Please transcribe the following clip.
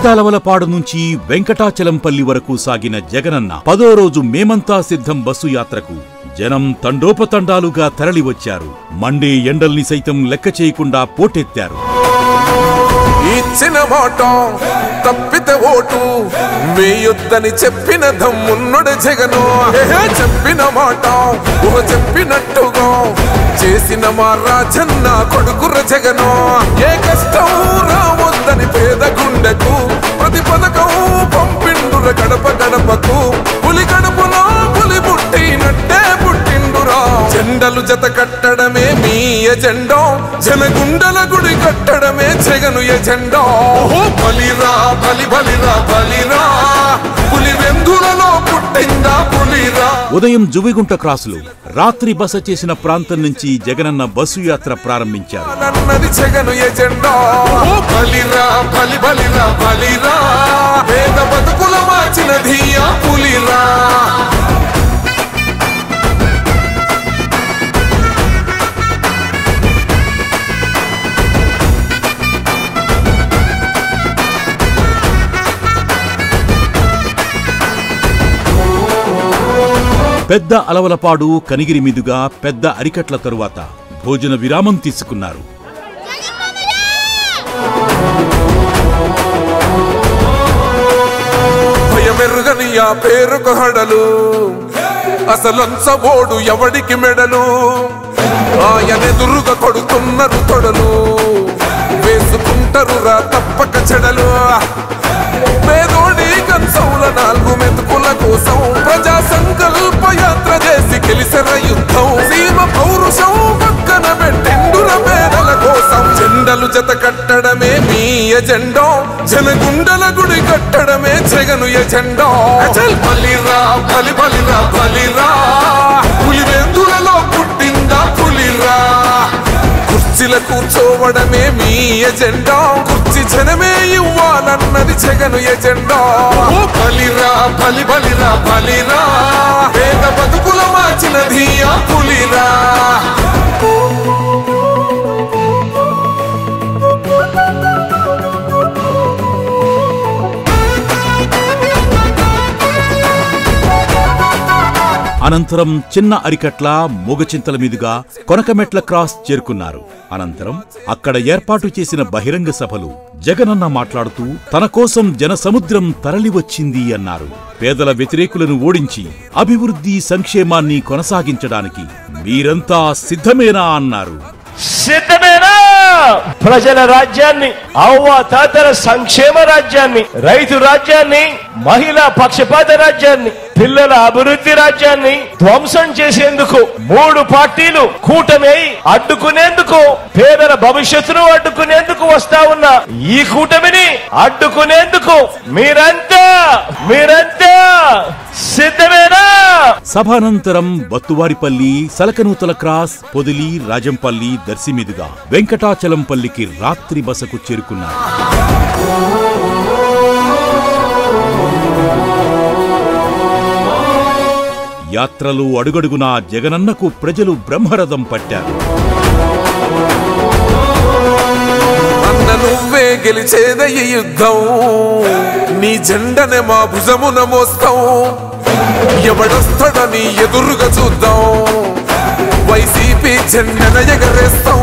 పెద్దలవలపాడు నుంచి వెంకటాచలంపల్లి వరకు సాగిన జగనన్న 10వ రోజు మేమంతా సిద్ధం బస్సు యాత్రకు జనం తండోపతండాలుగా తరలివచ్చారు. మండే ఎండల్ని సైతం లెక్క చేయకుండా పోటెత్తారు. ఇచ్చిన మాట తప్పితే ఓటు వేయొద్దని చెప్పిన దమ్మున్నడు జగను. చెప్పిన మాట చెప్పినట్టుగా చేసిన మా రాజన్న కొడుకుర జగను. ఏ కష్టం రావద్దని పేద గుండెకు ప్రతి పథకం పంపిండుర గడప గడపకు. పులి గడపలో పులి పుట్టినట్టే పుట్టిండురా. జెండలు జత కట్టడమే మీ ఎజెండా, జనగుండల గుడి కట్టడమే జగను ఎజెండా. బలిరా బలి బలిరా బలిరా, పులి వెందులలో పుట్టిందా పులిరా. ఉదయం జువిగుంట క్రాసులు, రాత్రి బస చేసిన ప్రాంతం నుంచి జగనన్న బస్సు యాత్ర ప్రారంభించారు. జగను ఎజెండా బలిరా బలి బలిరా బలిరా, పేద బతుకుల మార్చిన ధీయా పులిరా. పెద్ద అలవలపాడు కనిగిరి మీదుగా పెద్ద అరికట్ల తరువాత భోజన విరామం తీసుకున్నారు. భయమెరుగని ఆ పేరుకు హడలు, అసలంచబోడు ఎవడికి మెడలు. ఆయనెదురుగా కొడుతున్నారు తొడలు, వేసుకుంటారు రా తప్పక చెడలు. పేదోడి కంచౌల 4 మెతుకుల కోసం ప్రజా సంకల్ప యాత్ర చేసి గెలిసిన యుద్ధం. సీమ పౌరుషం పక్కన పెట్టిండుల పేదల కోసం. జెండలు జత కట్టడమే మీ ఎజెండా, జనగుండల గుడి కట్టడమే జగను ఎజెండా. బలిరా బలి బలిరా బలిరా, పులివెందులలో పుట్టిందా పులిరా. కుర్చీల కూర్చోవడమే మీ ఎజెండా, కుర్చీ జనమే ఇవ్వాలన్నది జగను ఎజెండా. బలిరా బలి బలిరా బలిరా, పేద బతుకుల మార్చిన ధీయా పులిరా. అనంతరం చిన్న అరికట్ల మూగచింతల మీదుగా కొనకమెట్ల క్రాస్ చేరుకున్నారు. అనంతరం అక్కడ ఏర్పాటు చేసిన బహిరంగ సభలు జగనన్న మాట్లాడుతూ తన కోసం జనసముద్రం తరలివచ్చింది అన్నారు. పేదల వ్యతిరేకులను ఓడించి అభివృద్ధి సంక్షేమాన్ని కొనసాగించడానికి మీరంతా సిద్ధమేనా అన్నారు. సిద్ధమేనా? ప్రజల రాజ్యాన్ని, అవ్వ తాతల సంక్షేమ రాజ్యాన్ని, రైతు రాజ్యాన్ని, మహిళా పక్షపాత రాజ్యాన్ని, పిల్లల అభివృద్ధి రాజ్యాన్ని ధ్వంసం చేసేందుకు 3 పార్టీలు కూటమి అడ్డుకునేందుకు, పేదల భవిష్యత్తును అడ్డుకునేందుకు వస్తా ఉన్న ఈ కూటమిని అడ్డుకునేందుకు మీరంతా సిద్ధమేనా? సభానంతరం బత్తువారిపల్లి, సలకనూతల క్రాస్, పొదిలి, రాజంపల్లి, దర్శి మీదుగా వెంకటాచలంపల్లికి రాత్రి బసకు చేరుకున్నారు. యాత్రలు అడుగడుగునా జగనన్నకు ప్రజలు బ్రహ్మరథం పట్టారు. అన్న నువ్వే గెలిచేదే ఈ యుద్ధం, నీ జెండనే మా భుజమున మోస్తాం. ఎవడొస్తాడని ఎదురుగా చూద్దాం, వైసీపీ జెండన ఎగరేస్తాం.